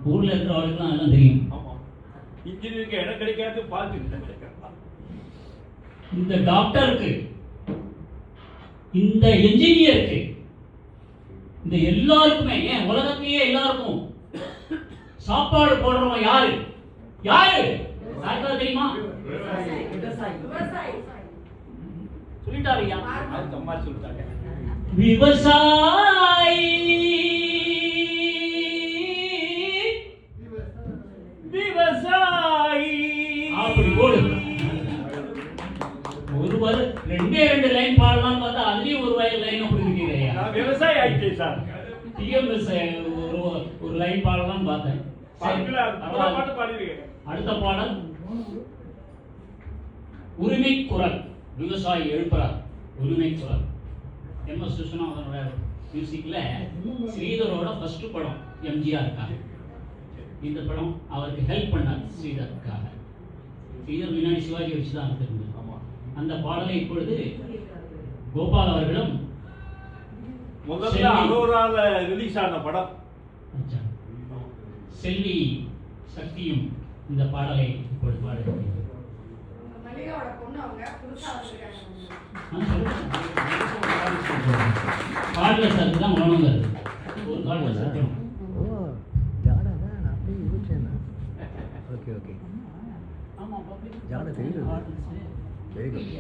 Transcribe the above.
ஊர்ல இருக்கிறவர்களுக்கு எல்லாம் தெரியும். ஆமா, இன்ஜினியருக்கு இடம் கிடைக்காது, பால்க்கு இடம் கிடைக்காது. இந்த டாக்டருக்கு, இந்த என்ஜினியருக்கு, இந்த எல்லாருக்குமே, ஏன் உலகத்திலேயே எல்லாருக்கும் சாப்பாடு போடுறவன் யாரு? யாரு? யாருக்காவது தெரியுமா? சொல்லிட்டாரு ஐயா. அது அம்மா சொல்லிட்டாங்க. விவசாயி, விவசாயி அப்படி போடு. ஒருவர் ரெண்டு லைன் பாடலாம் பார்த்தா அதுலயும் ஒரு வயல் லைன் அப்படி இருக்கீங்க. நான் விவசாயி ஆயிட்டேன் சார். டிஎம்எஸ் ஒரு லைன் பாடலாம் பார்த்தேன். பாட்டு பாடிருக்கேன். அடுத்த பாடல் உரிமை குரல். விவசாயி எழுப்புறார் உரிமை குரல். எம்.எஸ். விஸ்வநாதனோட மியூசிக்ல ஸ்ரீதரோட ஃபர்ஸ்ட் படம் எம்ஜிஆருக்காக. இந்த படம் அவருக்கு ஹெல்ப் பண்ணார் ஸ்ரீதருக்காக. ஸ்ரீதர் முன்னாடி சிவாஜி வச்சு தான் இருந்தது. அந்த பாடலை இப்பொழுது கோபால் அவர்களும் முதல்ல அரோரால ரிலீஸ் ஆன படம் செல்வி சக்தியும் இந்த பாடலை இப்பொழுது பாடுகிறார். பாடல சத்து தான் உணவுங்கிறது. ஒரு பாடல சத்தியம். Okay okay. ஜாட தெரியுது. Very good.